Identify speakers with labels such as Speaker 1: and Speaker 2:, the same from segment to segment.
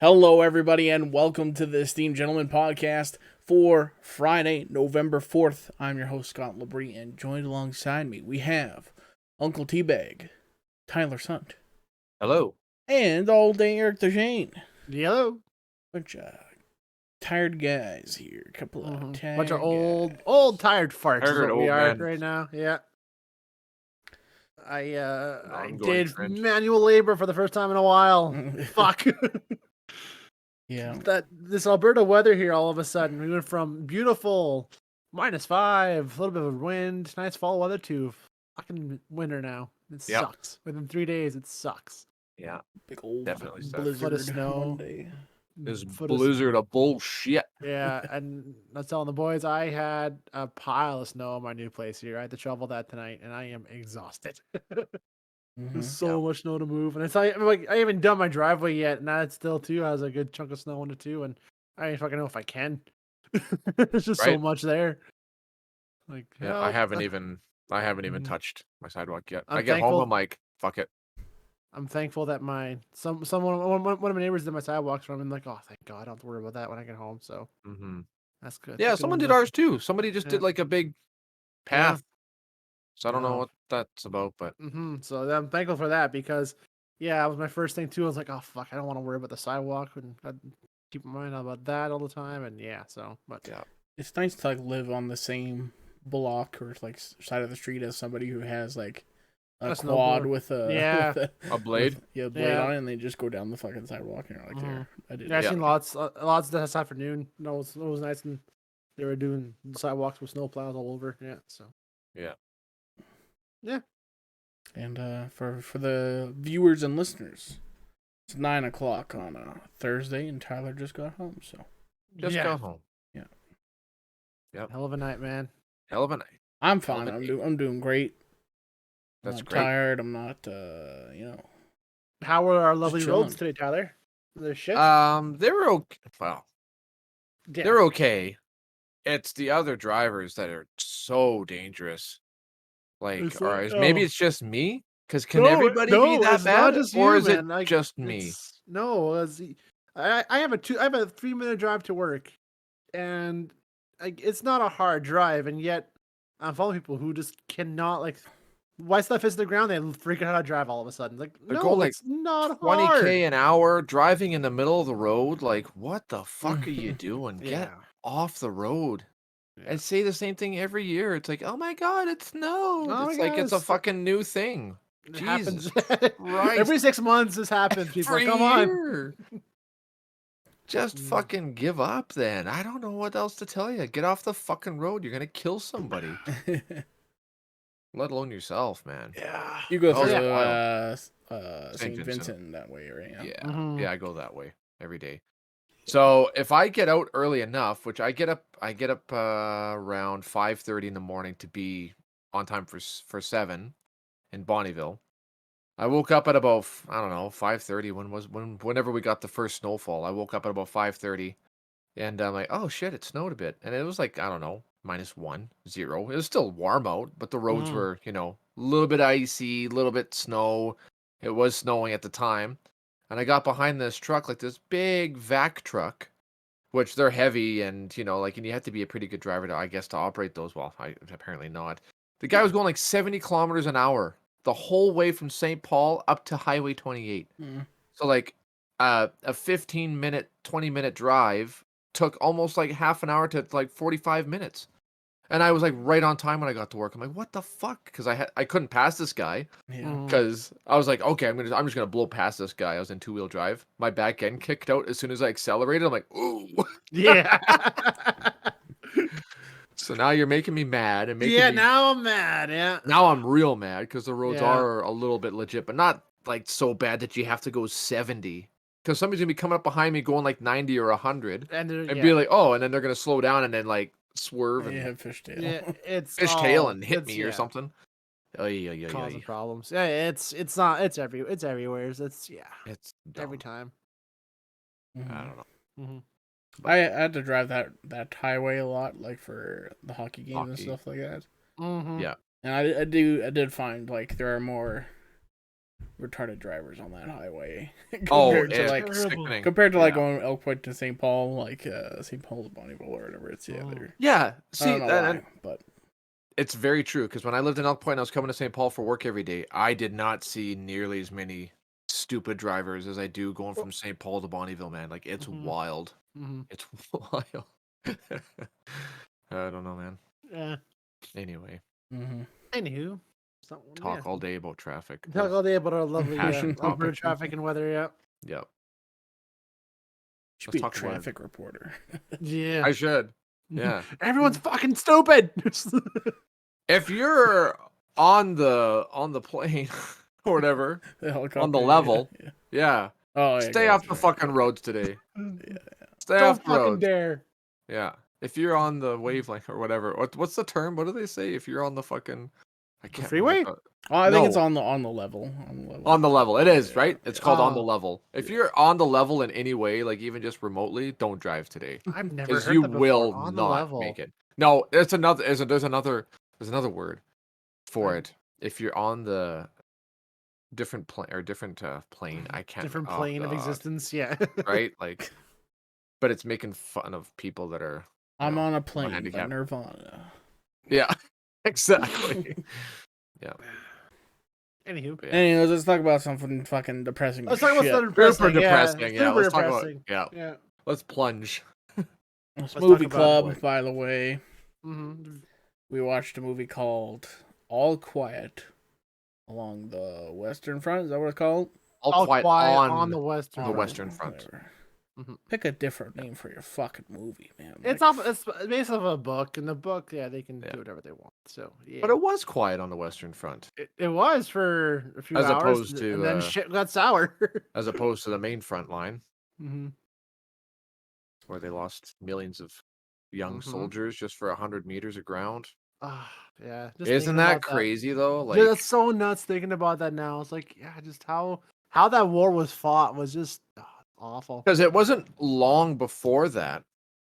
Speaker 1: Hello, everybody, and welcome to the Esteemed Gentleman podcast for Friday, November 4th. I'm your host, Scott Labrie, and joined alongside me, we have Uncle Teabag, Tyler Sunt,
Speaker 2: Hello.
Speaker 1: and all day Eric DeJane.
Speaker 3: Hello.
Speaker 1: Bunch of tired guys here. A couple of tired
Speaker 3: Bunch of
Speaker 1: guys.
Speaker 3: old tired farts is
Speaker 2: Tired
Speaker 3: what we
Speaker 2: old
Speaker 3: are
Speaker 2: men.
Speaker 3: right now. Yeah. I
Speaker 2: Ongoing
Speaker 3: did
Speaker 2: trend.
Speaker 3: manual labor for the first time in a while. Fuck.
Speaker 1: Yeah.
Speaker 3: This Alberta weather here all of a sudden. We went from beautiful -5, a little bit of wind, nice fall weather to fucking winter now. It
Speaker 2: Yep.
Speaker 3: sucks. Within 3 days, it sucks.
Speaker 2: Yeah,
Speaker 1: Big old
Speaker 2: Definitely sucks.
Speaker 1: blizzard
Speaker 3: Foot of snow.
Speaker 1: Monday.
Speaker 2: this
Speaker 3: Foot of-
Speaker 2: blizzard of bullshit.
Speaker 3: Yeah, and I was telling the boys I had a pile of snow in my new place here. I had to shovel that tonight, and I am exhausted.
Speaker 1: Mhm.
Speaker 3: There's so much snow to move, and it's like I haven't done my driveway yet, and that still too has a good chunk of snow in it too, and I don't fucking know if I can. There's just so
Speaker 2: Right.
Speaker 3: much there. Like,
Speaker 2: Yeah, I haven't even touched my sidewalk yet.
Speaker 3: I'm
Speaker 2: I get home,
Speaker 3: thankful-
Speaker 2: I'm like, fuck it.
Speaker 3: I'm thankful that one of my neighbors did my sidewalks for me. I'm like, oh, thank God, I don't have to worry about that when I get home. So
Speaker 2: hmm
Speaker 3: that's good.
Speaker 2: Yeah,
Speaker 3: That's a good
Speaker 2: someone
Speaker 3: one
Speaker 2: did
Speaker 3: to-
Speaker 2: ours too. Somebody just
Speaker 3: Yeah.
Speaker 2: did like a big path. So I don't know
Speaker 3: Oh.
Speaker 2: what that's about, but
Speaker 3: So I'm thankful for that because, yeah, it was my first thing too. I was like, oh fuck, I don't want to worry about the sidewalk, and I keep in mind about that all the time. And yeah, but
Speaker 2: yeah,
Speaker 1: It's nice to like live on the same block or like side of the street as somebody who has like a
Speaker 3: A
Speaker 1: quad
Speaker 3: snowboard.
Speaker 1: with a
Speaker 3: Yeah.
Speaker 2: a blade.
Speaker 1: with, blade
Speaker 3: Yeah.
Speaker 1: on it, and they just go down the fucking sidewalk and you're like, there, I did.
Speaker 3: Yeah, I've
Speaker 2: Yeah.
Speaker 3: seen lots this afternoon. No, it was nice, and they were doing sidewalks with snow plows all over. Yeah, so
Speaker 1: And for the viewers and listeners, it's 9 o'clock on a Thursday, and Tyler just got home. So
Speaker 2: Just
Speaker 3: yeah,
Speaker 2: got home.
Speaker 3: hell of a night, man.
Speaker 2: Hell of a night.
Speaker 1: I'm fine.
Speaker 2: Holiday.
Speaker 1: I'm doing great. I'm
Speaker 2: That's
Speaker 1: not
Speaker 2: great.
Speaker 1: tired. I'm not
Speaker 3: How were our lovely roads
Speaker 1: chilling.
Speaker 3: today, Tyler? They're shit.
Speaker 2: They were okay. Well,
Speaker 3: Yeah.
Speaker 2: they're okay. It's the other drivers that are so dangerous. Like,
Speaker 3: It's
Speaker 2: or
Speaker 3: like,
Speaker 2: is maybe
Speaker 3: oh.
Speaker 2: it's just me? Because can
Speaker 3: No,
Speaker 2: everybody
Speaker 3: no,
Speaker 2: be that
Speaker 3: it's not
Speaker 2: bad,
Speaker 3: just
Speaker 2: or
Speaker 3: you,
Speaker 2: is
Speaker 3: man.
Speaker 2: it
Speaker 3: Like,
Speaker 2: just me?
Speaker 3: No, I have a 3-minute drive to work, and it's not a hard drive, and yet I'm following people who just cannot like. Why stuff hits the ground? They freak out how to drive all of a sudden. Like,
Speaker 2: They're
Speaker 3: no,
Speaker 2: going, like,
Speaker 3: it's not
Speaker 2: 20K
Speaker 3: hard.
Speaker 2: an hour driving in the middle of the road. Like, what the fuck are you doing? Get
Speaker 3: Yeah.
Speaker 2: off the road.
Speaker 3: Yeah.
Speaker 2: I say the same thing every year. It's like, oh my god, it snowed.
Speaker 3: Oh
Speaker 2: It's
Speaker 3: my
Speaker 2: like
Speaker 3: God,
Speaker 2: it's a
Speaker 3: it's-
Speaker 2: fucking new thing.
Speaker 3: It
Speaker 2: Jesus
Speaker 3: happens
Speaker 2: Christ.
Speaker 3: every 6 months. This happens. People,
Speaker 2: Every
Speaker 3: come on.
Speaker 2: year. Just
Speaker 3: Mm.
Speaker 2: fucking give up then. I don't know what else to tell you. Get off the fucking road. You're gonna kill somebody. Let alone yourself, man.
Speaker 3: Yeah.
Speaker 1: You go
Speaker 2: Oh,
Speaker 1: through
Speaker 2: yeah.
Speaker 1: St.
Speaker 2: St.
Speaker 1: Vincent.
Speaker 2: Vincent.
Speaker 1: that way, right?
Speaker 2: Yeah.
Speaker 3: Mhm.
Speaker 2: Yeah, I go that way every day. So if I get out early enough, which I get up around 5:30 in the morning to be on time for 7 in Bonnyville. I woke up at about I don't know 5:30 whenever we got the first snowfall. I woke up at about 5:30, and I'm like, oh shit, it snowed a bit, and it was like I don't know -1, 0. It was still warm out, but the roads
Speaker 3: Mhm.
Speaker 2: were a little bit icy, a little bit snow. It was snowing at the time. And I got behind this truck, like this big vac truck, which they're heavy and, and you have to be a pretty good driver to, I guess, to operate those. Well, apparently not. The guy was going like 70 kilometers an hour the whole way from St. Paul up to Highway 28.
Speaker 1: Mm.
Speaker 2: So like a 15-minute, 20-minute drive took almost like half an hour to like 45 minutes. And I was like right on time when I got to work. I'm like, what the fuck? Because I couldn't pass this guy.
Speaker 1: Yeah.
Speaker 3: Mhm.
Speaker 2: Because I was like, okay, I'm just gonna blow past this guy. I was in 2-wheel drive. My back end kicked out as soon as I accelerated. I'm like, ooh.
Speaker 3: Yeah.
Speaker 2: So now you're making me mad and making
Speaker 3: Yeah.
Speaker 2: me.
Speaker 3: Now I'm mad. Yeah.
Speaker 2: Now I'm real mad because the roads
Speaker 3: Yeah.
Speaker 2: are a little bit legit, but not like so bad that you have to go 70. Because somebody's gonna be coming up behind me going like 90 or 100
Speaker 3: And
Speaker 2: and be like, oh, and then they're gonna slow down and then like swerve and
Speaker 1: Yeah, fishtail.
Speaker 3: yeah, it's
Speaker 2: fishtail and hit
Speaker 3: it's-
Speaker 2: me or
Speaker 3: yeah,
Speaker 2: something.
Speaker 3: causing problems. Yeah, it's not. It's everywhere. It's
Speaker 2: It's
Speaker 3: every
Speaker 2: dumb.
Speaker 3: time.
Speaker 2: I
Speaker 1: Mhm.
Speaker 2: don't know.
Speaker 3: Mhm.
Speaker 1: I had to drive that highway a lot, like for the hockey games and
Speaker 2: Hockey.
Speaker 1: stuff like that.
Speaker 3: Mhm.
Speaker 2: Yeah.
Speaker 1: And I did find like there are more retarded drivers on that highway
Speaker 2: Oh,
Speaker 1: compared to
Speaker 2: it's
Speaker 1: like
Speaker 2: sickening.
Speaker 1: compared to like
Speaker 2: Yeah.
Speaker 1: going Elk Point to St. Paul, like St. Paul to Bonneville or whatever. It's
Speaker 3: Oh.
Speaker 1: they're
Speaker 2: Yeah.
Speaker 1: I
Speaker 2: See,
Speaker 1: don't know why, but
Speaker 2: it's very true because when I lived in Elk Point, I was coming to St. Paul for work every day. I did not see nearly as many stupid drivers as I do going from St. Paul to Bonneville, man. Like it's
Speaker 3: Mhm.
Speaker 2: wild.
Speaker 3: Mhm.
Speaker 2: It's wild. I don't know, man.
Speaker 3: Yeah.
Speaker 2: Anyway,
Speaker 1: mhm.
Speaker 3: Anywho,
Speaker 2: talk all day about traffic.
Speaker 3: Talk
Speaker 2: Ugh,
Speaker 3: all day about our lovely
Speaker 2: passion
Speaker 3: Alberta
Speaker 2: topic.
Speaker 3: traffic and weather. Yeah.
Speaker 2: Yep.
Speaker 1: Should
Speaker 2: Let's
Speaker 1: be a
Speaker 2: talk about it.
Speaker 1: traffic reporter.
Speaker 3: Yeah.
Speaker 2: I should. Yeah.
Speaker 3: Everyone's fucking stupid.
Speaker 2: If you're on the plane or whatever,
Speaker 1: The helicopter
Speaker 2: on the
Speaker 1: yeah,
Speaker 2: level,
Speaker 1: yeah.
Speaker 2: yeah.
Speaker 1: Oh, yeah,
Speaker 2: Stay off the
Speaker 1: gotcha.
Speaker 2: fucking roads today. Stay
Speaker 3: Don't
Speaker 2: off the
Speaker 3: fucking
Speaker 2: roads.
Speaker 3: dare.
Speaker 2: Yeah. If you're on the wavelength or whatever. What's the term? What do they say? If you're on the fucking I can't
Speaker 3: freeway?
Speaker 2: remember.
Speaker 1: Oh, I think it's
Speaker 2: No.
Speaker 1: on the level. On the level.
Speaker 2: On the level. It is,
Speaker 1: Yeah,
Speaker 2: right? It's
Speaker 1: yeah.
Speaker 2: called on the
Speaker 3: Oh.
Speaker 2: level. If
Speaker 1: Yeah.
Speaker 2: you're on the level in any way, like even just remotely, don't drive today.
Speaker 3: I've never
Speaker 2: Because
Speaker 3: heard
Speaker 2: you
Speaker 3: that before.
Speaker 2: will
Speaker 3: On the
Speaker 2: not
Speaker 3: level.
Speaker 2: make it. No, there's another word for
Speaker 3: Right.
Speaker 2: it. If you're on the different plane, I can't
Speaker 3: Different
Speaker 2: oh
Speaker 3: plane of
Speaker 2: god.
Speaker 3: existence. Yeah.
Speaker 2: Right? Like but it's making fun of people that are
Speaker 1: I'm on a
Speaker 2: have
Speaker 1: plane, but
Speaker 2: handicap.
Speaker 1: Nirvana.
Speaker 2: Yeah. Exactly. Yeah.
Speaker 3: Anywho,
Speaker 2: But yeah.
Speaker 1: Anyways, let's talk about something fucking depressing.
Speaker 3: let's talk about
Speaker 1: shit.
Speaker 3: something depressing.
Speaker 2: Super depressing. Yeah.
Speaker 3: Super
Speaker 2: Let's talk about
Speaker 3: depressing.
Speaker 2: yeah. Let's plunge.
Speaker 1: This
Speaker 3: Let's
Speaker 1: movie
Speaker 3: talk about
Speaker 1: club, by the way.
Speaker 3: Mm-hmm.
Speaker 1: We watched a movie called All Quiet along the Western Front. Is that what it's called?
Speaker 2: All quiet on
Speaker 3: the Western.
Speaker 2: the
Speaker 3: Front.
Speaker 2: Western Front.
Speaker 1: Whatever.
Speaker 3: Mhm.
Speaker 1: Pick a different name for your fucking movie, man.
Speaker 3: It's
Speaker 1: Like,
Speaker 3: off. It's based off a book, and the book, yeah, they can
Speaker 2: Yeah.
Speaker 3: do whatever they want. So yeah,
Speaker 2: But it was quiet on the Western Front,
Speaker 3: it was for a few
Speaker 2: as
Speaker 3: hours,
Speaker 2: opposed to
Speaker 3: and then shit got sour.
Speaker 2: as opposed to the main front line,
Speaker 3: Mm-hmm.
Speaker 2: where they lost millions of young
Speaker 3: Mhm.
Speaker 2: soldiers just for 100 meters of ground.
Speaker 3: Yeah. Just
Speaker 2: Isn't
Speaker 3: thinking
Speaker 2: that
Speaker 3: about
Speaker 2: crazy though?
Speaker 3: Dude,
Speaker 2: Like,
Speaker 3: that's so nuts thinking about that now. It's like, yeah, just how that war was fought was just awful.
Speaker 2: because it wasn't long before that.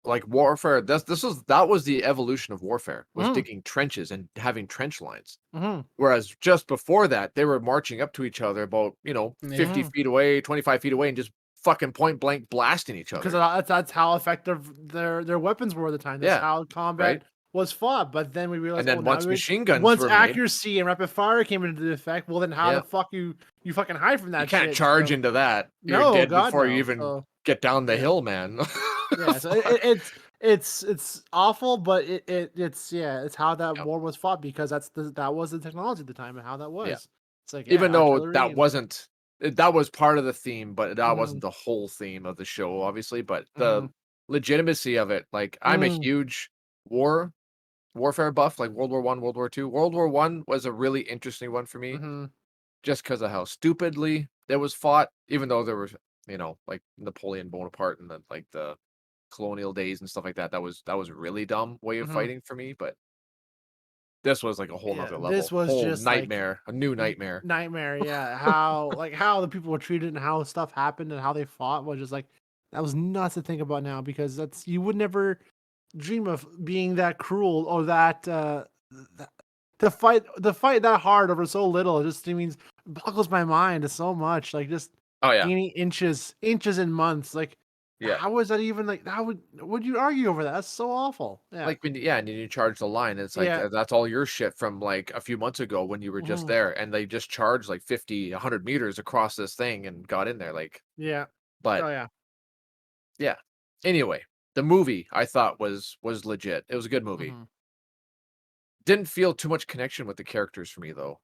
Speaker 2: Like warfare, that was the evolution of warfare, was
Speaker 3: Mhm.
Speaker 2: digging trenches and having trench lines.
Speaker 3: Mm-hmm.
Speaker 2: Whereas just before that, they were marching up to each other about 50
Speaker 3: Yeah.
Speaker 2: feet away, 25 feet away, and just fucking point blank blasting each
Speaker 3: Because
Speaker 2: other.
Speaker 3: that's how effective their weapons were at the time. That's
Speaker 2: Yeah,
Speaker 3: how combat
Speaker 2: right.
Speaker 3: was fought. But then we
Speaker 2: And
Speaker 3: realized,
Speaker 2: then once machine guns
Speaker 3: once
Speaker 2: were made,
Speaker 3: accuracy and rapid fire came into effect, well, then how
Speaker 2: yeah,
Speaker 3: the fuck you fucking hide from that
Speaker 2: you can't
Speaker 3: shit?
Speaker 2: charge
Speaker 3: So,
Speaker 2: into that. You're
Speaker 3: no,
Speaker 2: dead
Speaker 3: God,
Speaker 2: before you
Speaker 3: no.
Speaker 2: even
Speaker 3: So,
Speaker 2: get down the
Speaker 3: yeah.
Speaker 2: hill, man.
Speaker 3: Yeah, so
Speaker 2: Fuck.
Speaker 3: it's awful, but it's how that
Speaker 2: Yeah,
Speaker 3: war was fought because that was the technology at the time and how that
Speaker 2: yeah.
Speaker 3: was. It's like
Speaker 2: Even though
Speaker 3: artillery
Speaker 2: that
Speaker 3: and
Speaker 2: wasn't that was part of the theme, but that
Speaker 3: Mhm,
Speaker 2: wasn't the whole theme of the show, obviously. But the
Speaker 3: mhm,
Speaker 2: legitimacy of it, like I'm a
Speaker 3: mm,
Speaker 2: huge warfare buff, like World War One, World War Two. World War One was a really interesting one for me,
Speaker 3: mhm,
Speaker 2: just because of how stupidly it was fought, even though there was, like Napoleon Bonaparte and the colonial days and stuff like that. That was a really dumb way of
Speaker 3: mhm.
Speaker 2: fighting for me, but this was like a whole
Speaker 3: Yeah,
Speaker 2: nother
Speaker 3: this
Speaker 2: level,
Speaker 3: was
Speaker 2: whole
Speaker 3: just like
Speaker 2: nightmare, a new nightmare.
Speaker 3: nightmare. Yeah, how the people were treated and how stuff happened and how they fought was just like that was nuts to think about now because that's you would never dream of being that cruel or that to fight that hard over so little. It just means boggles my mind so much. Like just
Speaker 2: Oh yeah,
Speaker 3: gaining inches in months. Like
Speaker 2: yeah.
Speaker 3: how is that even like how would you argue over that? That's so awful. Yeah.
Speaker 2: Like when and then you charge the line, it's like
Speaker 3: Yeah.
Speaker 2: that's all your shit from like a few months ago when you were just
Speaker 3: Mhm.
Speaker 2: there, and they just charged like 50, 100 meters across this thing and got in there. Like,
Speaker 3: Yeah.
Speaker 2: but
Speaker 3: Oh yeah.
Speaker 2: yeah. Anyway, the movie I thought was legit. It was a good movie.
Speaker 3: Mhm.
Speaker 2: Didn't feel too much connection with the characters for me though,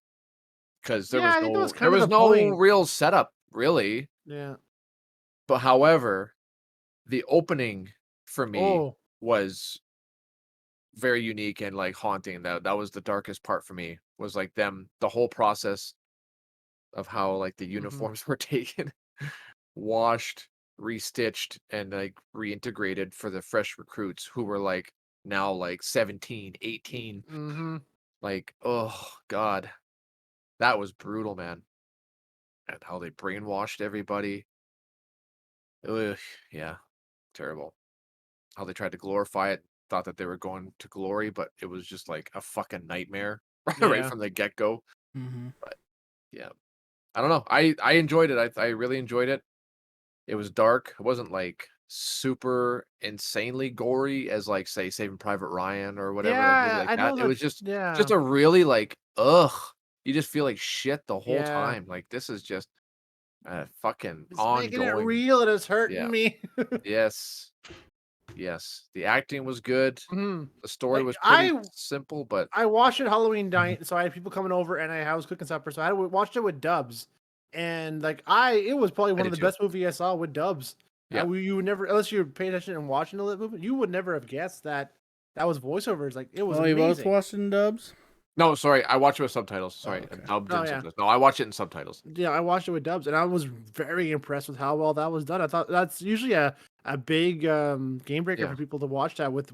Speaker 2: because there
Speaker 3: Yeah,
Speaker 2: was
Speaker 3: I think that was
Speaker 2: no there
Speaker 3: kind of
Speaker 2: was
Speaker 3: the
Speaker 2: no
Speaker 3: point.
Speaker 2: real setup really.
Speaker 3: Yeah.
Speaker 2: But however, the opening for me
Speaker 3: Oh.
Speaker 2: was very unique and like haunting. That was the darkest part for me. Was like the whole process of how like the
Speaker 3: Mhm.
Speaker 2: uniforms were taken, washed, restitched, and like reintegrated for the fresh recruits who were like now like 17, 18.
Speaker 3: Mhm.
Speaker 2: Like, oh God, that was brutal, man. And how they brainwashed everybody. Ugh, yeah, terrible. How they tried to glorify it, thought that they were going to glory, but it was just like a fucking nightmare right
Speaker 3: Yeah.
Speaker 2: from the get-go.
Speaker 1: mm-hmm.
Speaker 2: But yeah. I don't know. I enjoyed it. I really enjoyed it. It was dark. It wasn't like super insanely gory as like say Saving Private Ryan or whatever, like movie
Speaker 3: Yeah,
Speaker 2: like
Speaker 3: I
Speaker 2: that.
Speaker 3: know
Speaker 2: It was
Speaker 3: that's yeah,
Speaker 2: just a really like ugh. You just feel like shit the whole
Speaker 3: yeah.
Speaker 2: time. Like this is just a fucking
Speaker 3: It's making it
Speaker 2: ongoing.
Speaker 3: real and it's hurting
Speaker 2: Yeah.
Speaker 3: me.
Speaker 2: Yes. Yes. The acting was good.
Speaker 3: Mhm.
Speaker 2: The story
Speaker 3: Like
Speaker 2: was pretty simple, but
Speaker 3: I watched it Halloween
Speaker 2: Mhm.
Speaker 3: night, so I had people coming over, and I was cooking supper, so I watched it with dubs, and like it was probably
Speaker 2: I
Speaker 3: one of
Speaker 2: did
Speaker 3: the
Speaker 2: too.
Speaker 3: best movie I saw with dubs.
Speaker 2: Yeah.
Speaker 3: You would never, unless you paid attention and watching the movie, you would never have guessed that that was voiceovers. Like it was
Speaker 1: Oh, you both
Speaker 3: amazing.
Speaker 1: watched in dubs?
Speaker 2: No, sorry. I watched it with subtitles.
Speaker 1: Oh,
Speaker 2: Sorry.
Speaker 1: okay.
Speaker 2: Dubbed
Speaker 3: Oh
Speaker 2: in
Speaker 3: yeah,
Speaker 2: subtitles. No, I watched it in subtitles.
Speaker 3: yeah. I watched it with dubs, and I was very impressed with how well that was done. I thought that's usually a big game breaker
Speaker 2: Yeah.
Speaker 3: for people to watch that with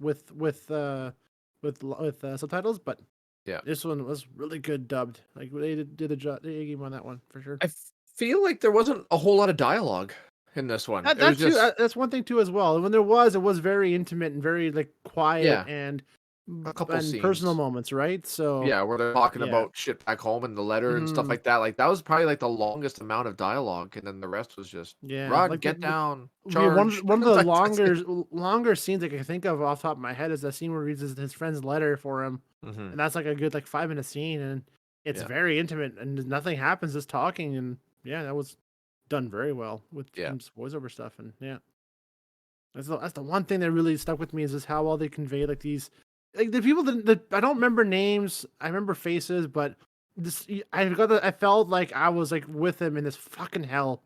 Speaker 3: subtitles, but
Speaker 2: Yeah.
Speaker 3: this one was really good dubbed. Like they did the job. They gave on that one for sure.
Speaker 2: I feel like there wasn't a whole lot of dialogue in this one. It was just
Speaker 3: That's one thing too as well. When there was, it was very intimate and very like quiet
Speaker 2: yeah, a couple
Speaker 3: and personal
Speaker 2: scenes.
Speaker 3: moments, right? So
Speaker 2: Yeah, where they're talking
Speaker 3: yeah,
Speaker 2: about shit back home and the letter and stuff
Speaker 3: hmm
Speaker 2: like that. Like that was probably like the longest amount of dialogue, and then the rest was just
Speaker 3: yeah.
Speaker 2: run,
Speaker 3: Like
Speaker 2: get down,
Speaker 3: yeah,
Speaker 2: charge.
Speaker 3: one of the
Speaker 2: That's it.
Speaker 3: longer scenes I can think of off the top of my head is the scene where he reads his friend's letter for him,
Speaker 2: Hmm.
Speaker 3: and that's like a good like 5 minute scene, and it's
Speaker 2: Yeah,
Speaker 3: very intimate, and nothing happens, just talking, and yeah, that was done very well with
Speaker 2: yeah,
Speaker 3: Kim's voiceover stuff, and yeah. That's the one thing that really stuck with me is just how well they convey like these like the people that I don't remember names. I remember faces, but I felt like I was like with them in this fucking hell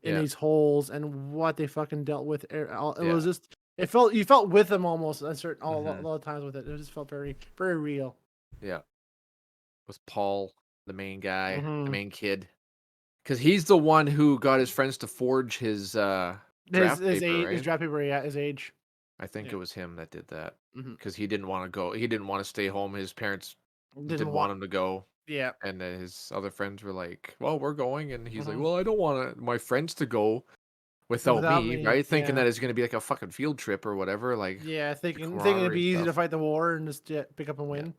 Speaker 3: in
Speaker 2: yeah,
Speaker 3: these holes and what they fucking dealt with. It
Speaker 2: yeah.
Speaker 3: was just it felt you felt with them almost at certain a
Speaker 2: Hmm.
Speaker 3: lot of times with it. It just felt very very real.
Speaker 2: Yeah. Was Paul the main guy, the
Speaker 3: hmm
Speaker 2: main kid? Because he's the one who got his friends to forge his draft
Speaker 3: His
Speaker 2: paper,
Speaker 3: age, his
Speaker 2: right?
Speaker 3: draft paper, yeah, his age.
Speaker 2: I think
Speaker 3: Yeah.
Speaker 2: it was him that did that
Speaker 3: hmm
Speaker 2: because he didn't want to go. He didn't want to stay home. His parents
Speaker 3: Didn't
Speaker 2: didn't want
Speaker 3: want.
Speaker 2: him to go,
Speaker 3: Yeah.
Speaker 2: and then his other friends were like, "Well, we're going," and he's like,
Speaker 3: hmm
Speaker 2: "Well, I don't want my friends to go without
Speaker 3: Without
Speaker 2: me,
Speaker 3: me,
Speaker 2: right?" Thinking
Speaker 3: yeah.
Speaker 2: that it's gonna be like a fucking field trip or whatever, like
Speaker 3: Yeah,
Speaker 2: the
Speaker 3: thinking it'd be
Speaker 2: camaraderie and
Speaker 3: easy to
Speaker 2: stuff.
Speaker 3: fight the war and just pick up and
Speaker 2: Yeah.
Speaker 3: win.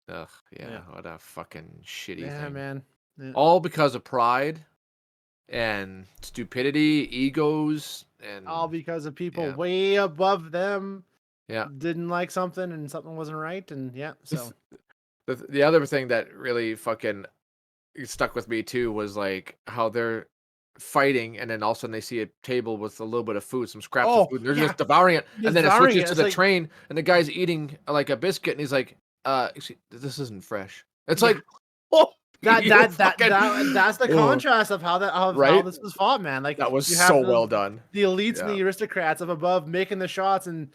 Speaker 2: Ugh.
Speaker 3: Yeah,
Speaker 2: Yeah. What a fucking shitty
Speaker 3: yeah,
Speaker 2: thing.
Speaker 3: man. Yeah.
Speaker 2: All because of pride and stupidity, egos,
Speaker 3: All
Speaker 2: and
Speaker 3: because of people
Speaker 2: yeah,
Speaker 3: way above them
Speaker 2: yeah.
Speaker 3: didn't like something and something wasn't right, and yeah,
Speaker 2: This-
Speaker 3: so
Speaker 2: the other thing that really fucking stuck with me too was like how they're fighting and then all of a sudden they see a table with a little bit of food, some scraps of
Speaker 3: oh
Speaker 2: food, and they're
Speaker 3: yeah,
Speaker 2: just devouring it, and then it
Speaker 3: devouring
Speaker 2: switches
Speaker 3: it.
Speaker 2: to
Speaker 3: It's
Speaker 2: the
Speaker 3: like
Speaker 2: train and the guy's eating like a biscuit and he's like, this isn't fresh. It's
Speaker 3: yeah,
Speaker 2: like, oh,
Speaker 3: that
Speaker 2: you
Speaker 3: that that
Speaker 2: fucking
Speaker 3: that that's the
Speaker 2: oh,
Speaker 3: contrast of how
Speaker 2: right?
Speaker 3: this was fought, man. Like
Speaker 2: That was
Speaker 3: you have
Speaker 2: so well done.
Speaker 3: the elites and
Speaker 2: Yeah,
Speaker 3: the aristocrats up above making the shots and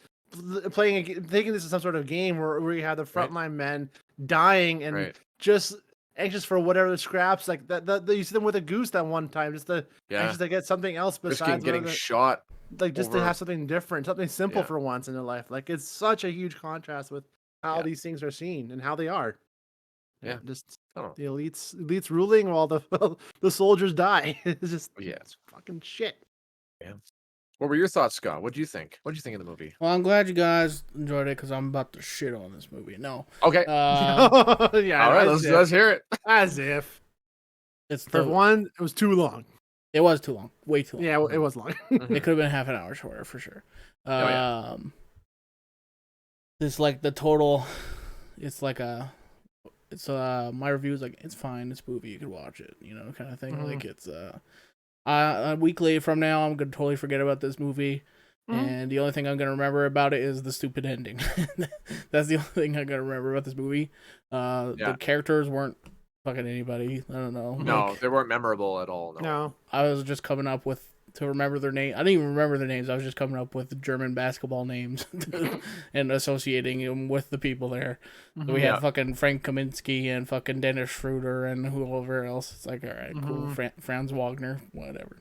Speaker 3: thinking this is some sort of game where you have the
Speaker 2: right,
Speaker 3: frontline men dying and
Speaker 2: right.
Speaker 3: just anxious for whatever the scraps like that you see them with a goose that one time just to
Speaker 2: Yeah,
Speaker 3: anxious to get something else
Speaker 2: risking
Speaker 3: besides
Speaker 2: getting
Speaker 3: whatever
Speaker 2: shot
Speaker 3: like just to
Speaker 2: over.
Speaker 3: have something different, something simple
Speaker 2: Yeah,
Speaker 3: for once in their life. Like it's such a huge contrast with how
Speaker 2: yeah,
Speaker 3: these things are seen and how they are. Yeah,
Speaker 2: yeah.
Speaker 3: just
Speaker 2: I don't know.
Speaker 3: the elites ruling while the the soldiers die. It's just
Speaker 2: Yeah,
Speaker 3: it's fucking shit.
Speaker 2: yeah. What were your thoughts, Scott? What do you think? What do you think of the movie?
Speaker 1: Well, I'm glad you guys enjoyed it because I'm about to shit on this movie. No,
Speaker 2: Okay,
Speaker 3: Yeah,
Speaker 2: all right.
Speaker 3: as
Speaker 2: Let's
Speaker 3: if
Speaker 2: hear it.
Speaker 3: as if
Speaker 1: it's
Speaker 3: for
Speaker 1: the
Speaker 3: one, it was too long.
Speaker 1: it was too long, way too long.
Speaker 3: Yeah, it was long.
Speaker 1: It could have been half an hour shorter for sure.
Speaker 2: Oh, yeah.
Speaker 1: This like the total. It's like my review is like it's fine. It's a movie, you could watch it, kind of thing.
Speaker 3: Mhm.
Speaker 1: Like it's a week later from now, I'm gonna totally forget about this movie.
Speaker 3: Mhm.
Speaker 1: And the only thing I'm gonna remember about it is the stupid ending. That's the only thing I'm gonna remember about this movie.
Speaker 2: Yeah.
Speaker 1: The characters weren't fucking anybody. I don't know.
Speaker 2: No,
Speaker 1: Like,
Speaker 2: they weren't memorable at all. No.
Speaker 3: No.
Speaker 1: I was just coming up with to remember their name. I didn't even remember their names. I was just coming up with German basketball names and associating them with the people there. So we
Speaker 2: Yeah.
Speaker 1: had fucking Frank Kaminsky and fucking Dennis Schroeder and whoever else. It's like, all right, cool. Franz Wagner, whatever.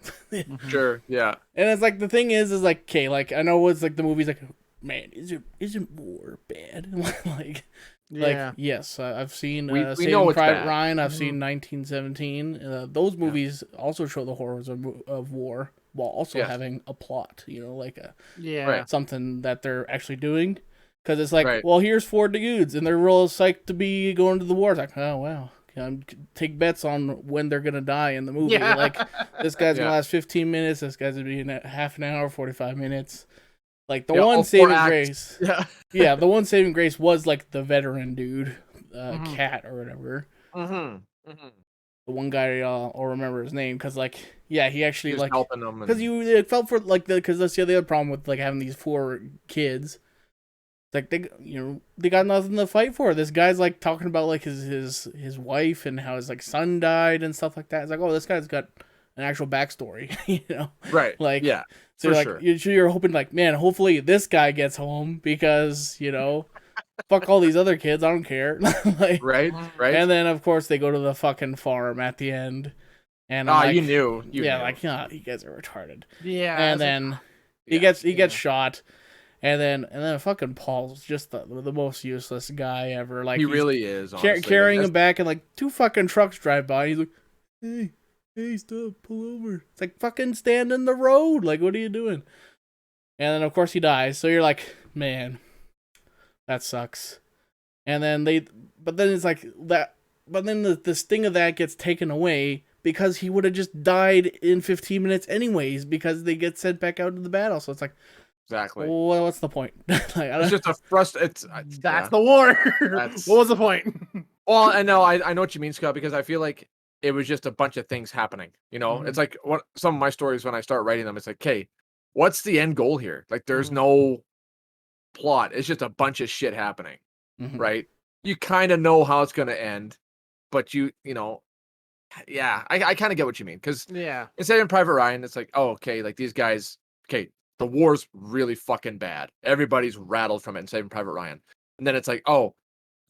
Speaker 2: Sure. Yeah.
Speaker 1: And it's like the thing is like, okay, like I know it's like the movie's like, man, isn't war bad? like,
Speaker 3: Yeah.
Speaker 1: yes, I've seen
Speaker 2: We know
Speaker 1: Saving
Speaker 2: it's
Speaker 1: Private
Speaker 2: bad.
Speaker 1: Ryan. I've seen 1917. Those movies also show the horrors of war while also
Speaker 2: Yes.
Speaker 1: having a plot. Like
Speaker 3: Yeah.
Speaker 2: Right.
Speaker 1: something that they're actually doing. Because it's like,
Speaker 2: Right.
Speaker 1: well, here's four dudes, and they're real psyched to be going to the war. It's like, oh wow, take bets on when they're gonna die in the movie.
Speaker 3: Yeah.
Speaker 1: Like this guy's gonna
Speaker 2: Yeah.
Speaker 1: last 15 minutes. This guy's gonna be in half an hour, 45 minutes. Like the
Speaker 2: Yeah,
Speaker 1: one
Speaker 2: all 4
Speaker 1: saving
Speaker 2: acts.
Speaker 1: grace.
Speaker 2: Yeah.
Speaker 1: Yeah, the one saving grace was like the veteran dude,
Speaker 3: Mhm.
Speaker 1: Cat or whatever.
Speaker 2: Mm-hmm. Mm-hmm.
Speaker 1: The one guy, I'll remember his name because like yeah, he actually
Speaker 2: He was
Speaker 1: like
Speaker 2: helping them.
Speaker 1: because it felt for like because that's the other problem with like having these 4 kids. Like they got nothing to fight for. This guy's like talking about like his wife and how his like son died and stuff like that. It's like, oh, this guy's got an actual backstory,
Speaker 2: Right.
Speaker 1: Like
Speaker 2: Yeah.
Speaker 1: so
Speaker 2: for
Speaker 1: like
Speaker 2: sure.
Speaker 1: you're hoping like, man, hopefully this guy gets home because fuck all these other kids, I don't care. Like,
Speaker 2: Right.
Speaker 3: Mhm.
Speaker 2: Right.
Speaker 1: and then of course they go to the fucking farm at the end, and I'm like,
Speaker 2: you knew. You
Speaker 1: yeah,
Speaker 2: knew.
Speaker 1: like you guys are retarded.
Speaker 3: Yeah.
Speaker 1: And
Speaker 3: it's like,
Speaker 1: then he
Speaker 2: Yeah.
Speaker 1: gets shot. And then fucking Paul's just the most useless guy ever. Like
Speaker 2: he
Speaker 1: he's
Speaker 2: really is. Honestly. Like,
Speaker 1: carrying
Speaker 2: that's-
Speaker 1: him back, and like 2 fucking trucks drive by. And he's like, hey, stop, pull over. It's like fucking stand in the road. Like, what are you doing? And then of course he dies. So you're like, man, that sucks. And then but then it's like that. But then the sting of that gets taken away because he would have just died in 15 minutes anyways because they get sent back out to the battle. So it's like,
Speaker 2: Exactly.
Speaker 1: well, what's the point? Like, I
Speaker 2: It's
Speaker 1: don't,
Speaker 2: just a
Speaker 3: that's
Speaker 2: yeah.
Speaker 3: the war.
Speaker 2: That's-
Speaker 3: What was the point?
Speaker 2: Well, I know, I know what you mean, Scott, because I feel like it was just a bunch of things happening.
Speaker 3: Mhm.
Speaker 2: It's like some of my stories when I start writing them, it's like, okay, what's the end goal here? Like, there's
Speaker 3: Mhm.
Speaker 2: no plot. It's just a bunch of shit happening,
Speaker 1: Mhm.
Speaker 2: right? You kind of know how it's gonna end, but yeah, I kind of get what you mean because
Speaker 3: Yeah.
Speaker 2: instead in Private Ryan, it's like, oh, okay, like these guys, okay, the war's really fucking bad. Everybody's rattled from it in Saving Private Ryan, and then it's like, oh,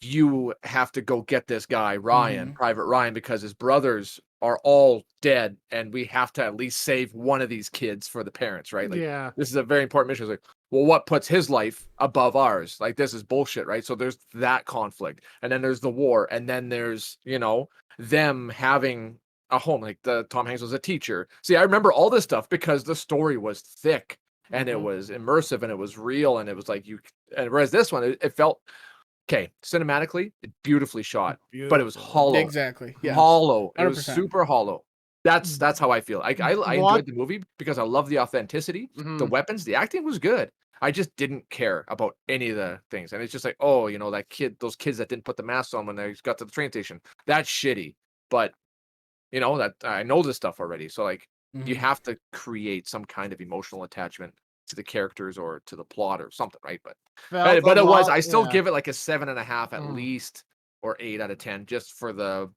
Speaker 2: you have to go get this guy Ryan,
Speaker 1: Mhm.
Speaker 2: Private Ryan, because his brothers are all dead, and we have to at least save one of these kids for the parents, right? Like,
Speaker 3: Yeah.
Speaker 2: this is a very important mission. It's like, well, what puts his life above ours? Like, this is bullshit, right? So there's that conflict, and then there's the war, and then there's them having a home. Like the Tom Hanks was a teacher. See, I remember all this stuff because the story was thick and it
Speaker 3: Mhm.
Speaker 2: was immersive and it was real and it was like and whereas this one, it felt okay, cinematically, beautifully shot, but it was
Speaker 3: Beautiful.
Speaker 2: hollow.
Speaker 1: Exactly. Yeah.
Speaker 2: Hollow. It was
Speaker 1: 100%.
Speaker 2: super hollow. That's how I feel. I
Speaker 3: What-
Speaker 2: enjoyed the movie because I love the authenticity, the
Speaker 3: Mhm.
Speaker 2: weapons, the acting was good. I just didn't care about any of the things. And it's just like, oh, those kids that didn't put the masks on when they got to the train station. That's shitty. But that I know this stuff already. So like you
Speaker 1: Mhm.
Speaker 2: have to create some kind of emotional attachment to the characters or to the plot or something, right? But
Speaker 3: Felt
Speaker 2: but
Speaker 3: a
Speaker 2: it was.
Speaker 3: lot-
Speaker 2: I still
Speaker 3: yeah.
Speaker 2: give it like a 7.5 at
Speaker 3: Mhm.
Speaker 2: least, or 8 out of 10, just for the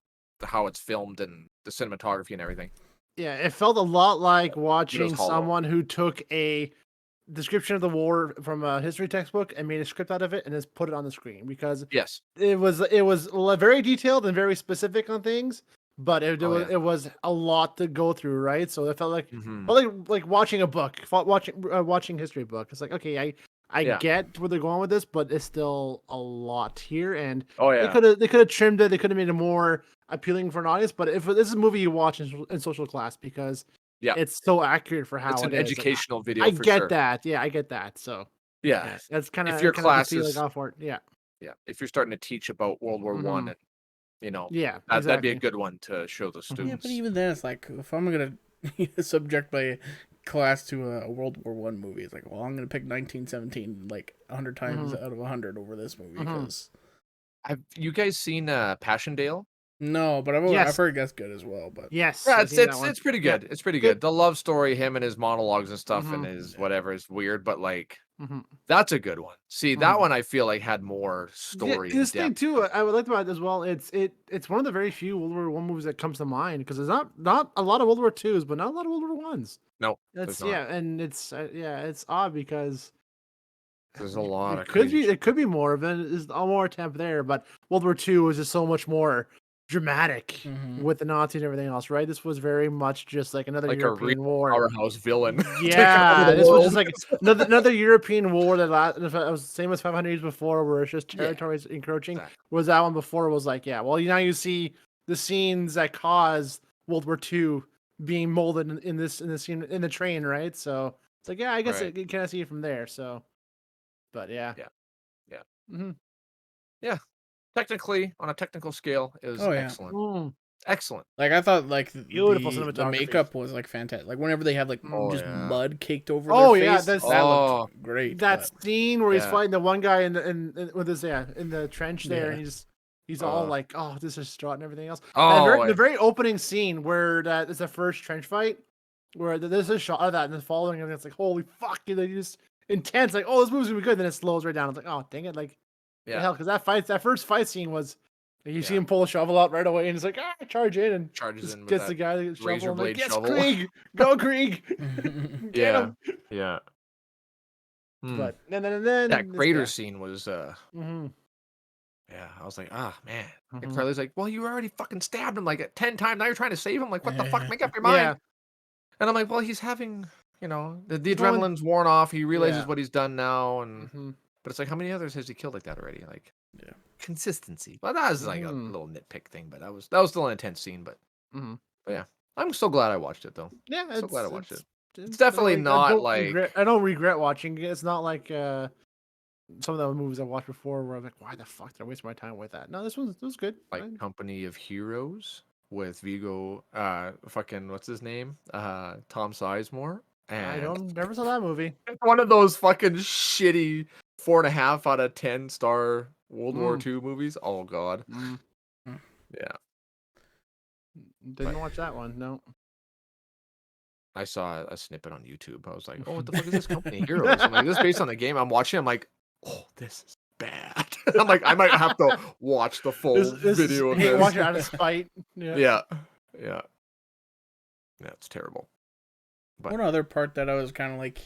Speaker 2: how it's filmed and the cinematography and everything.
Speaker 3: Yeah, it felt a lot like watching
Speaker 2: hollow.
Speaker 3: someone who took a description of the war from a history textbook and made a script out of it and just put it on the screen because
Speaker 2: Yes.
Speaker 3: it was very detailed and very specific on things, but
Speaker 2: Oh, yeah.
Speaker 3: it was a lot to go through, right? So it felt like
Speaker 2: Mhm.
Speaker 3: like watching a book, watching history book. It's like, okay, I
Speaker 2: Yeah.
Speaker 3: get where they're going with this, but it's still a lot here, and
Speaker 2: Oh
Speaker 3: they
Speaker 2: yeah.
Speaker 3: could have trimmed it. They could have made it more appealing for an audience. But if this is a movie you watch in social class because
Speaker 2: Yeah.
Speaker 3: it's so accurate for how
Speaker 2: It's an
Speaker 3: it is. Like,
Speaker 2: educational video
Speaker 3: I
Speaker 2: for
Speaker 3: get
Speaker 2: sure.
Speaker 3: that. Yeah, I get that. So
Speaker 2: Yeah.
Speaker 3: that's kind of
Speaker 2: If your
Speaker 3: kind
Speaker 2: class
Speaker 3: of
Speaker 2: is
Speaker 3: like off for it. Yeah,
Speaker 2: if you're starting to teach about World War One,
Speaker 3: Mhm.
Speaker 2: and
Speaker 3: yeah,
Speaker 2: that'd be a
Speaker 3: exactly.
Speaker 2: good one to show the
Speaker 3: Mhm.
Speaker 2: students.
Speaker 1: Yeah, but even then, it's like if I'm gonna subject my class to a World War One movie, it's like, well, I'm gonna pick 1917 like 100 times
Speaker 3: Mhm.
Speaker 1: out of 100 over this movie
Speaker 3: Mhm.
Speaker 1: because
Speaker 2: Have you guys seen Passchendaele?
Speaker 1: no, but I've
Speaker 3: Yes.
Speaker 1: heard that's good as well. But
Speaker 3: Yes,
Speaker 2: Yeah,
Speaker 3: I've seen that
Speaker 2: it's
Speaker 3: one.
Speaker 2: it's pretty
Speaker 3: Yeah.
Speaker 2: good. It's pretty
Speaker 3: Good.
Speaker 2: good. The love story, him and his monologues and stuff, and
Speaker 3: Mhm.
Speaker 2: his whatever is weird, but like
Speaker 3: Mhm.
Speaker 2: that's a good one. See, that
Speaker 3: Mhm.
Speaker 2: one I feel like had more
Speaker 3: Yeah,
Speaker 2: story and
Speaker 3: this thing
Speaker 2: depth.
Speaker 3: too, I would like about it as well. It's one of the very few World War One movies that comes to mind because there's not a lot of World War Twos, but not a lot of World War Ones.
Speaker 2: No,
Speaker 3: That's
Speaker 2: there's not.
Speaker 3: and it's odd because
Speaker 2: There's a lot
Speaker 3: it
Speaker 2: of
Speaker 3: could
Speaker 2: crazy
Speaker 3: be
Speaker 2: shit.
Speaker 3: it could be more of it. There's a more attempt there, but World War Two was just so much more dramatic
Speaker 1: Mhm.
Speaker 3: with the Nazis and everything else, right? This was very much just like another
Speaker 2: Like a real
Speaker 3: European war.
Speaker 2: powerhouse villain. taking over
Speaker 3: Yeah,
Speaker 2: the
Speaker 3: this was
Speaker 2: world.
Speaker 3: just like another European war that it was the same as 500 years before, where it's just
Speaker 2: Yeah.
Speaker 3: territories encroaching.
Speaker 2: Exactly.
Speaker 3: Was that one before was like, yeah, well, now you see the scenes that caused World War II being molded in the scene in the train, right? So it's like, yeah, I guess
Speaker 2: Right.
Speaker 3: you kind of see it from there. So, but yeah,
Speaker 2: Yeah. Yeah.
Speaker 3: hmm
Speaker 2: Yeah. technically, on a technical scale, it was
Speaker 1: Oh, yeah.
Speaker 2: excellent. Excellent.
Speaker 1: Like I thought, like
Speaker 3: Beautiful
Speaker 1: the
Speaker 3: cinematography.
Speaker 1: makeup was like fantastic. Like whenever they have like
Speaker 2: Oh,
Speaker 1: just
Speaker 2: yeah.
Speaker 1: mud caked over
Speaker 3: Oh,
Speaker 1: their
Speaker 3: yeah,
Speaker 1: face,
Speaker 3: that's-
Speaker 1: that
Speaker 2: Oh.
Speaker 1: looked great.
Speaker 3: That
Speaker 1: but-
Speaker 3: scene where he's
Speaker 2: Yeah.
Speaker 3: fighting the one guy in with his in the trench there,
Speaker 1: Yeah.
Speaker 3: and he's all like, oh, this is distraught and everything else.
Speaker 2: Oh,
Speaker 3: The very opening scene where that is the first trench fight, where there's a shot of that and then following, and it's like, holy fuck, and then just intense, like, oh, this movie's gonna be good. Then it slows right down. It's like, oh, dang it, like, the hell, because that first fight scene was. You see him pull a shovel out right away, and he's like, charge in, and
Speaker 2: charges
Speaker 3: just
Speaker 2: in with
Speaker 3: gets
Speaker 2: that
Speaker 3: the guy the shovel.
Speaker 2: razor
Speaker 3: I'm like,
Speaker 2: blade
Speaker 3: yes,
Speaker 2: shovel.
Speaker 3: Krieg, go Krieg, get
Speaker 2: Yeah.
Speaker 3: him.
Speaker 2: Yeah.
Speaker 3: But and then
Speaker 2: that crater scene was
Speaker 3: Mm-hmm.
Speaker 2: yeah, I was like, ah, man. And
Speaker 3: Mhm.
Speaker 2: Charlie's like, well, you already fucking stabbed him like 10 times. Now you're trying to save him. Like, what the fuck? Make up your mind.
Speaker 3: Yeah.
Speaker 2: And I'm like, well, he's having, the
Speaker 3: Well,
Speaker 2: adrenaline's worn off. He realizes
Speaker 3: yeah.
Speaker 2: what he's done now. And
Speaker 3: Mhm.
Speaker 2: but it's like, how many others has he killed like that already? Like,
Speaker 1: Yeah.
Speaker 2: consistency. Well, that was like a
Speaker 3: Mhm.
Speaker 2: little nitpick thing, but that was still an intense scene. But
Speaker 3: Mhm.
Speaker 2: yeah, I'm so glad I watched it though.
Speaker 3: Yeah,
Speaker 2: So glad I watched it.
Speaker 3: It's
Speaker 2: definitely not
Speaker 3: I don't
Speaker 2: like-
Speaker 3: I don't regret watching it. It's not like some of the movies I watched before where I'm like, why the fuck did I waste my time with that? No, this was good.
Speaker 2: Like Company of Heroes with Vigo, fucking what's his name, Tom Sizemore, and
Speaker 3: I never saw that movie.
Speaker 2: it's one of those fucking shitty 4.5 out of 10 star World War II movies. Oh god,
Speaker 3: Mm.
Speaker 2: yeah.
Speaker 3: Didn't watch that one. No.
Speaker 2: I saw a snippet on YouTube. I was like, oh, what the fuck is this Company of Heroes? I'm like, this is based on the game I'm watching. I'm like, oh, this is bad. I'm like, I might have to watch the full video of this.
Speaker 3: Watch it out of spite.
Speaker 2: Yeah. Yeah, it's terrible. But
Speaker 1: One other part that I was kind of like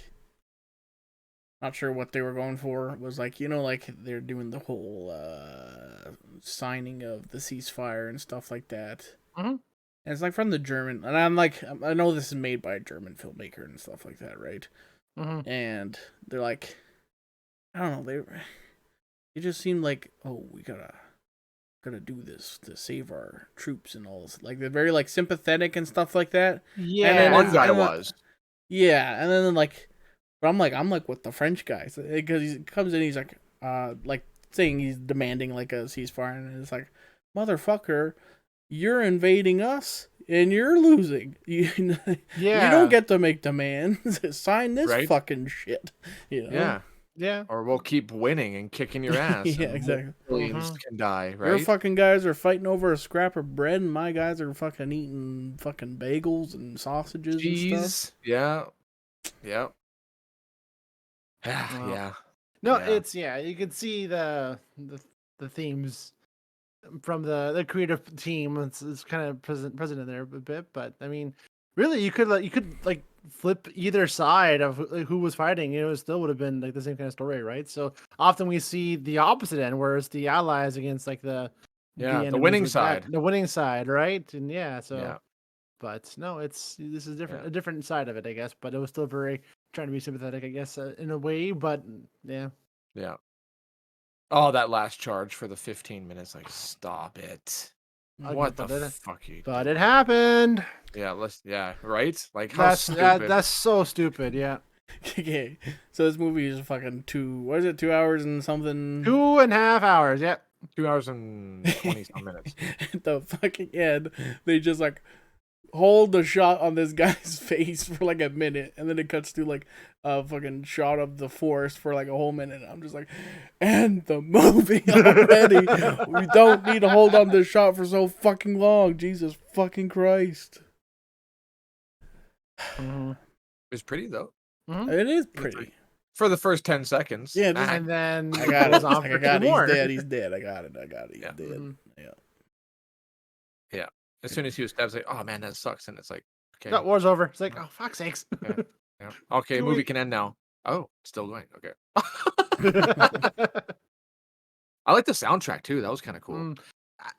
Speaker 1: not sure what they were going for was like, like they're doing the whole signing of the ceasefire and stuff like that.
Speaker 3: Mhm.
Speaker 1: And it's like from the German, and I'm like, I know this is made by a German filmmaker and stuff like that, right?
Speaker 3: Mhm.
Speaker 1: And they're like, I don't know, it just seemed like, oh, we gotta do this to save our troops and all this. Like they're very like sympathetic and stuff like that.
Speaker 3: Yeah.
Speaker 1: And then
Speaker 2: one guy
Speaker 1: and then-
Speaker 2: was.
Speaker 1: Yeah, and then like, but I'm like with the French guys because he comes in, he's like saying he's demanding like a ceasefire, and it's like, motherfucker, you're invading us and you're losing. You don't get to make demands. Sign this
Speaker 2: Right?
Speaker 1: fucking shit.
Speaker 2: Yeah.
Speaker 3: Yeah.
Speaker 2: Or we'll keep winning and kicking your ass.
Speaker 1: Yeah,
Speaker 2: and
Speaker 1: exactly.
Speaker 2: Millions
Speaker 3: Mhm.
Speaker 2: can die,
Speaker 1: Your
Speaker 2: right?
Speaker 1: fucking guys are fighting over a scrap of bread, and my guys are fucking eating fucking bagels and sausages and stuff.
Speaker 2: Cheese. Yeah. Yep.
Speaker 3: Well,
Speaker 2: Yeah.
Speaker 3: No,
Speaker 2: Yeah.
Speaker 3: it's you can see the themes from the creative team. It's kind of present in there a bit, but I mean, really, you could flip either side of who was fighting. It still would have been like the same kind of story, right? So often we see the opposite end, where it's the allies against like the
Speaker 2: The
Speaker 3: enemies
Speaker 2: winning
Speaker 3: with that-
Speaker 2: side.
Speaker 3: the winning side, right? And so.
Speaker 2: Yeah.
Speaker 3: But no, this is different,
Speaker 2: Yeah.
Speaker 3: a different side of it, I guess. But it was still very trying to be sympathetic, I guess, in a way. But yeah,
Speaker 2: Yeah. Oh, that last charge for the 15 minutes. Like, stop it.
Speaker 3: Okay,
Speaker 2: What the
Speaker 3: but
Speaker 2: fuck are you
Speaker 3: but
Speaker 2: doing?
Speaker 3: it happened.
Speaker 2: Yeah, right? Like, how stupid.
Speaker 3: That's so stupid. Yeah,
Speaker 1: Okay, so this movie is fucking 2 hours and something.
Speaker 3: 2.5 hours. Yeah.
Speaker 2: 2 hours and 20 some minutes.
Speaker 1: At the fucking end, they just like hold the shot on this guy's face for like a minute, and then it cuts to like a fucking shot of the forest for like a whole minute. I'm just like, end the movie already. We don't need to hold on this shot for so fucking long. Jesus fucking Christ.
Speaker 3: Mhm.
Speaker 2: It's pretty, though.
Speaker 1: It is pretty.
Speaker 2: For the first 10 seconds.
Speaker 1: Yeah, this-
Speaker 3: And then
Speaker 1: I got it.
Speaker 3: goes on
Speaker 1: Like,
Speaker 3: for
Speaker 1: I got
Speaker 3: two
Speaker 1: it.
Speaker 3: more.
Speaker 1: He's dead. He's dead. I got it. He's
Speaker 2: Yeah.
Speaker 1: dead.
Speaker 3: Mhm.
Speaker 1: Yeah.
Speaker 2: As soon as he was stabbed, it's like, oh, man, that sucks. And it's like, okay.
Speaker 3: That war's over. It's like, oh, fuck's sakes.
Speaker 2: Yeah. Okay,
Speaker 3: Can
Speaker 2: movie
Speaker 3: we-
Speaker 2: can end now. Oh, still going. Okay. I like the soundtrack, too. That was kind of cool.
Speaker 3: Mm.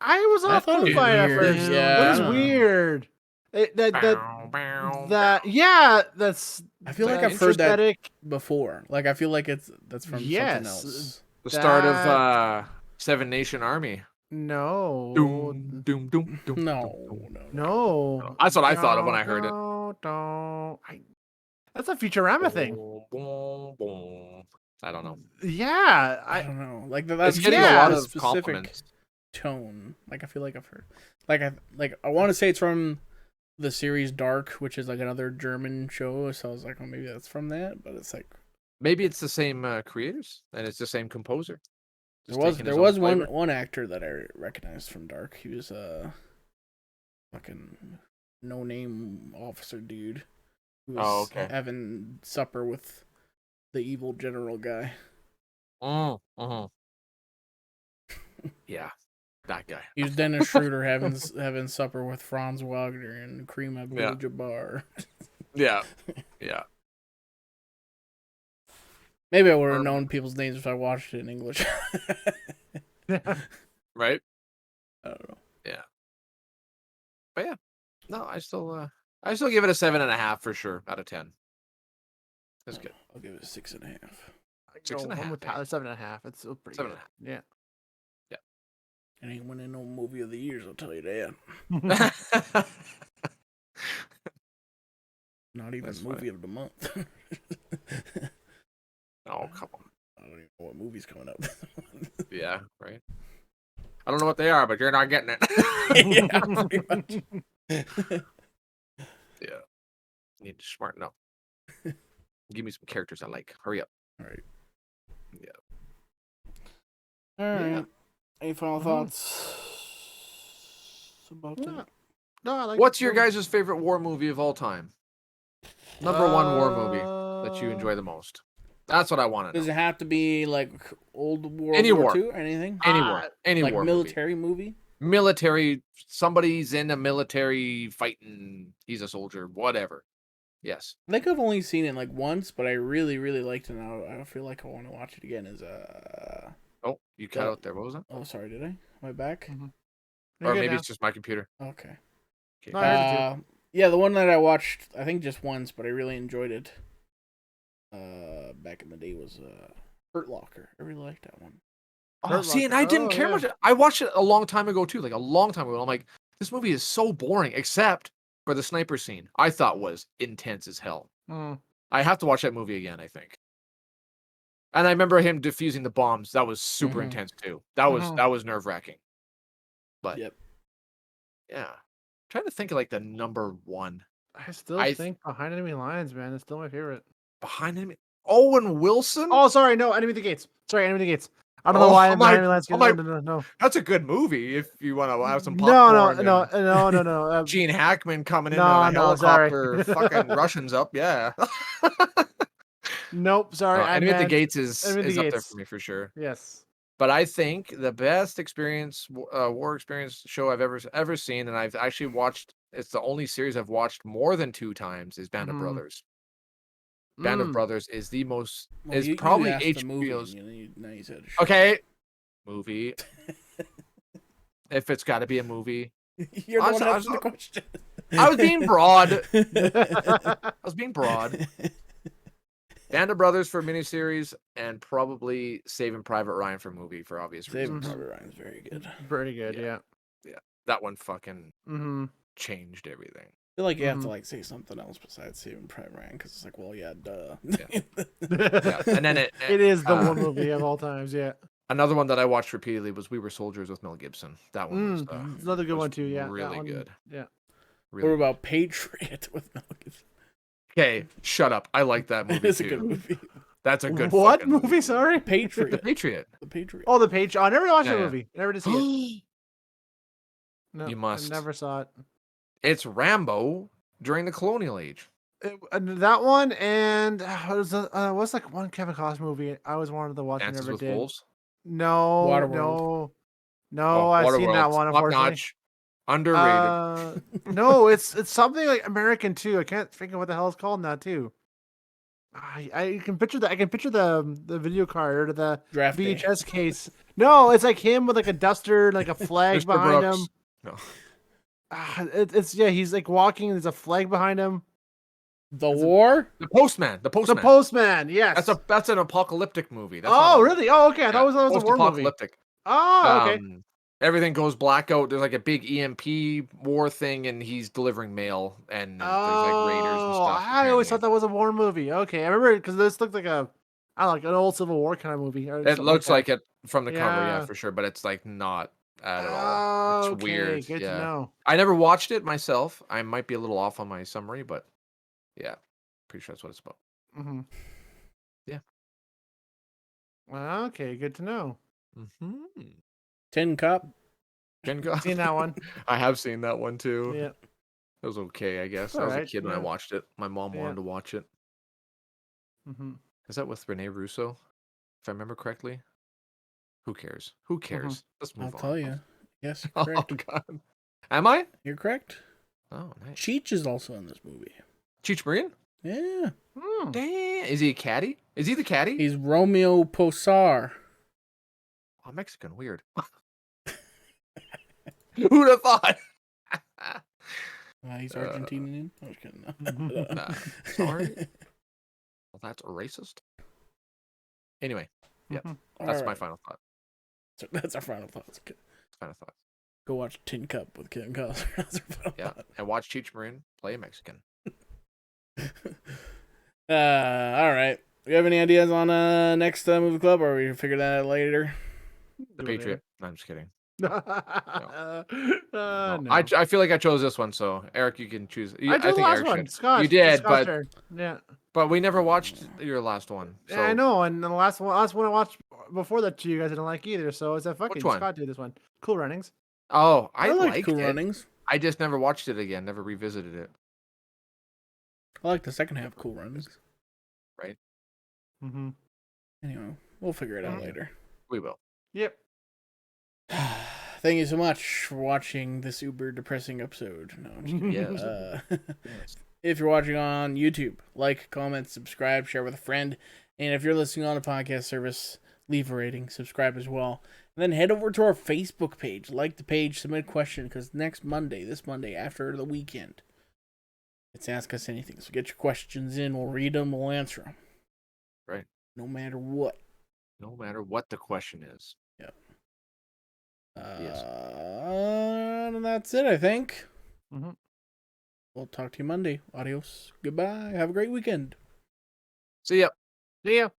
Speaker 3: I was
Speaker 1: I
Speaker 3: off
Speaker 1: thought it was
Speaker 3: by at
Speaker 1: weird.
Speaker 3: first.
Speaker 1: Yeah,
Speaker 3: It
Speaker 1: I
Speaker 3: was
Speaker 1: don't know.
Speaker 3: weird.
Speaker 2: Bow, bow,
Speaker 3: That's
Speaker 1: I feel
Speaker 2: like
Speaker 1: like I've heard that
Speaker 3: synthetic.
Speaker 1: before. Like I feel like that's from
Speaker 3: Yes.
Speaker 1: something else.
Speaker 2: The start of
Speaker 3: That-
Speaker 2: Seven Nation Army.
Speaker 3: No.
Speaker 2: Doom, doom, doom, doom.
Speaker 1: No,
Speaker 2: doom.
Speaker 1: no.
Speaker 3: No.
Speaker 2: That's what I thought of when I heard it.
Speaker 3: No. That's a Futurama thing.
Speaker 2: Boom, boom, boom. I don't know.
Speaker 3: Yeah.
Speaker 1: I don't know. Like that's
Speaker 2: It's getting
Speaker 3: yeah,
Speaker 2: a lot of
Speaker 1: specific.
Speaker 2: compliments.
Speaker 1: tone. Like I feel like I've heard. I want to say it's from the series Dark, which is like another German show. So I was like, well, maybe that's from that. But it's like
Speaker 2: Maybe it's the same creators and it's the same composer.
Speaker 1: there was one actor that I recognized from Dark. He was a fucking no name officer dude. Who was having supper with the evil general guy.
Speaker 2: Yeah, that guy.
Speaker 1: He was Dennis Schroeder having supper with Franz Wagner and Kareem Abdul-Jabbar.
Speaker 2: Yeah.
Speaker 1: Maybe I would have known people's names if I watched it in English.
Speaker 2: Right?
Speaker 1: I don't know.
Speaker 2: Yeah. But yeah. No, I still give it a 7.5 for sure out of 10. That's good.
Speaker 1: I'll give it a 6.5.
Speaker 2: 6.5.
Speaker 3: With Tyler, 7.5. It's still pretty
Speaker 2: 7.5.
Speaker 3: good. Yeah.
Speaker 1: It ain't winning no movie of the years, I'll tell you that. Not even
Speaker 2: That's
Speaker 1: movie
Speaker 2: funny.
Speaker 1: of the month.
Speaker 2: Oh, come on.
Speaker 1: I don't even know what movie's coming up.
Speaker 2: Yeah, right. I don't know what they are, but you're not getting it.
Speaker 1: Yeah, pretty much.
Speaker 2: Yeah. Need to smarten up. Give me some characters I like. Hurry up.
Speaker 1: All right.
Speaker 2: Yeah.
Speaker 1: All right.
Speaker 2: Yeah.
Speaker 1: Any final thoughts about that?
Speaker 3: No, I like
Speaker 2: What's your guys' favorite war movie of all time? Number one war movie that you enjoy the most. That's what I want to know.
Speaker 1: Does it have to be like old World
Speaker 2: Any
Speaker 1: War
Speaker 2: war.
Speaker 1: II or anything?
Speaker 2: Any war. Any
Speaker 1: like
Speaker 2: war
Speaker 1: military movie?
Speaker 2: Military. Somebody's in a military fighting. He's a soldier. Whatever. Yes.
Speaker 1: I think I've only seen it like once, but I really, really liked it. Now I feel like I want to watch it again.
Speaker 2: Oh, you cut out there. What was that?
Speaker 1: Oh, sorry. Did I? Am I back?
Speaker 2: Or maybe it's just my computer.
Speaker 1: Okay.
Speaker 3: No, I heard it too.
Speaker 1: Yeah, the one that I watched, I think just once, but I really enjoyed it. Back in the day was Hurt Locker. I really liked that one.
Speaker 2: Oh, see, and I didn't care much. I watched it a long time ago too, like a long time ago. I'm like, this movie is so boring, except for the sniper scene. I thought was intense as hell. I have to watch that movie again, I think. And I remember him defusing the bombs. That was super intense too. That was nerve wracking. But
Speaker 1: yep.
Speaker 2: Yeah, I'm trying to think of like the number one.
Speaker 3: I still think Behind Enemy Lines, man, is still my favorite.
Speaker 2: Behind Enemy. Owen Wilson.
Speaker 3: Oh, sorry, no, Enemy at the Gates. Sorry, Enemy at the Gates. I don't know why Behind Enemy Lines. No.
Speaker 2: That's a good movie if you want to have some popcorn.
Speaker 3: No.
Speaker 2: Gene Hackman coming in on a helicopter, fucking Russians up. Yeah.
Speaker 3: Nope, sorry.
Speaker 2: Enemy at the Gates is up there for me for sure.
Speaker 3: Yes.
Speaker 2: But I think the best war experience show I've ever seen, and I've actually watched. It's the only series I've watched more than 2 times. Is Band of Brothers. Band of Brothers is the most. Is probably HBO's. Okay, movie. If it's got to be a movie.
Speaker 1: You're the one asking the question.
Speaker 2: I was being broad. Band of Brothers for miniseries, and probably Saving Private Ryan for movie for obvious reasons.
Speaker 1: Saving Private Ryan's very good.
Speaker 3: Pretty good, yeah.
Speaker 2: That one fucking changed everything.
Speaker 1: I feel like you have to like say something else besides Saving Private Ryan because it's like, well, yeah, duh.
Speaker 2: Yeah. And then it
Speaker 3: is the one movie of all times, yeah.
Speaker 2: Another one that I watched repeatedly was We Were Soldiers with Mel Gibson. That one was
Speaker 3: another good one too, yeah.
Speaker 2: Really good.
Speaker 3: Yeah.
Speaker 1: What about Patriot with Mel Gibson?
Speaker 2: Okay, shut up. I like that movie
Speaker 1: It's
Speaker 2: too.
Speaker 1: a good movie.
Speaker 2: That's a good
Speaker 3: what movie? Sorry,
Speaker 1: Patriot.
Speaker 2: The Patriot.
Speaker 1: The Patriot.
Speaker 3: Oh, The Patriot. I never watched that movie. Never did see it. No,
Speaker 2: You must.
Speaker 3: I never saw it.
Speaker 2: It's Rambo during the colonial age.
Speaker 3: That one and what's like one Kevin Costner movie I always wanted to watch and
Speaker 2: Dances
Speaker 3: never
Speaker 2: with
Speaker 3: did.
Speaker 2: Wolves?
Speaker 3: No,
Speaker 1: Waterworld.
Speaker 3: no, I've seen that one. Unfortunately,
Speaker 2: Top-notch. Underrated.
Speaker 3: No, it's something like American too. I can't think of what the hell it's called now too. I can picture that. I can picture the video card or the
Speaker 1: Draft
Speaker 3: VHS case. No, it's like him with like a duster, like a flag
Speaker 2: Mr.
Speaker 3: behind
Speaker 2: Brooks.
Speaker 3: him.
Speaker 2: No.
Speaker 3: It's he's like walking. There's a flag behind him.
Speaker 1: The War?
Speaker 2: The Postman.
Speaker 3: The Postman. Yes.
Speaker 2: That's an apocalyptic movie.
Speaker 3: Really? Oh, okay. I thought it was a war movie.
Speaker 2: Post-apocalyptic.
Speaker 3: Oh, okay.
Speaker 2: Everything goes blackout. There's like a big EMP war thing, and he's delivering mail, and there's like raiders and stuff.
Speaker 3: I always thought that was a war movie. Okay, I remember because this looked like I don't know, like an old Civil War kind of movie.
Speaker 2: It looks like it from the cover,
Speaker 3: Yeah.
Speaker 2: yeah, for sure. But it's like not at all. It's
Speaker 3: Okay,
Speaker 2: weird.
Speaker 3: good to
Speaker 2: Yeah.
Speaker 3: know.
Speaker 2: I never watched it myself. I might be a little off on my summary, but yeah, pretty sure that's what it's about.
Speaker 3: Mm-hmm.
Speaker 2: Yeah.
Speaker 3: Okay, good to know.
Speaker 2: Mm-hmm.
Speaker 1: Tin Cup.
Speaker 3: Seen that one.
Speaker 2: I have seen that one too.
Speaker 3: Yeah.
Speaker 2: It was okay, I guess.
Speaker 3: It's
Speaker 2: I was a
Speaker 3: alright,
Speaker 2: kid when I
Speaker 3: yeah.
Speaker 2: watched it. My mom
Speaker 3: Yeah.
Speaker 2: wanted to watch it.
Speaker 3: Mm-hmm.
Speaker 2: Is that with Rene Russo? If I remember correctly. Who cares? Who cares? Let's
Speaker 1: I'll
Speaker 2: move on.
Speaker 1: tell you. Yes, you're
Speaker 2: Oh
Speaker 1: correct.
Speaker 2: God. Am I?
Speaker 1: You're correct.
Speaker 2: Oh, nice.
Speaker 1: Cheech is also in this movie.
Speaker 2: Cheech Marin?
Speaker 1: Yeah.
Speaker 3: Mm.
Speaker 2: Damn. Is he a caddy? Is he the caddy?
Speaker 1: He's Romeo Posar.
Speaker 2: Oh, Mexican. Weird. Who'd have thought?
Speaker 1: He's Argentinian. I was kidding.
Speaker 2: Nah, sorry. Well, that's racist. Anyway, yeah,
Speaker 3: Mhm.
Speaker 2: that's my
Speaker 1: Alright.
Speaker 2: final thought.
Speaker 1: So that's our final thoughts.
Speaker 2: Final thought.
Speaker 1: Go watch Tin Cup with Kim Costner. That's our final
Speaker 2: Yeah,
Speaker 1: thought.
Speaker 2: and watch Cheech Marin play a Mexican.
Speaker 1: All right. Do you have any ideas on next movie club, or we figure that out later?
Speaker 2: The
Speaker 3: Do it
Speaker 2: Patriot. No, I'm just kidding.
Speaker 3: later.
Speaker 2: No.
Speaker 3: No.
Speaker 2: I feel like I chose this one, so Eric, you can choose.
Speaker 3: I chose the last
Speaker 2: Eric
Speaker 3: one.
Speaker 2: should.
Speaker 3: Scott.
Speaker 2: You did,
Speaker 3: Scott's
Speaker 2: but
Speaker 3: turn. Yeah.
Speaker 2: we never watched your last one. So.
Speaker 3: Yeah, I know, and the last one I watched before that to you guys I didn't like either. So it's a fucking
Speaker 2: Which one?
Speaker 3: Scott did this one. Cool Runnings.
Speaker 2: Oh, I
Speaker 1: like
Speaker 2: liked
Speaker 1: Cool
Speaker 2: it.
Speaker 1: Runnings.
Speaker 2: I just never watched it again. Never revisited it.
Speaker 1: I like the second half of Cool Runnings.
Speaker 2: Right.
Speaker 3: Mm-hmm.
Speaker 1: Anyway, we'll figure it out
Speaker 3: Mhm.
Speaker 1: later.
Speaker 2: We will.
Speaker 3: Yep.
Speaker 1: Thank you so much for watching this uber depressing episode. No, I'm just kidding.
Speaker 2: Yes. Yes.
Speaker 1: If you're watching on YouTube, like, comment, subscribe, share with a friend. And if you're listening on a podcast service, leave a rating, subscribe as well. And then head over to our Facebook page, like the page, submit a question, because this Monday, after the weekend, it's Ask Us Anything. So get your questions in, we'll read them, we'll answer them.
Speaker 2: Right.
Speaker 1: No matter what.
Speaker 2: No matter what the question is.
Speaker 1: Yep.
Speaker 2: Yes.
Speaker 1: And that's it, I think.
Speaker 3: Mm-hmm.
Speaker 1: We'll talk to you Monday. Adios. Goodbye. Have a great weekend.
Speaker 2: See ya.
Speaker 3: See ya.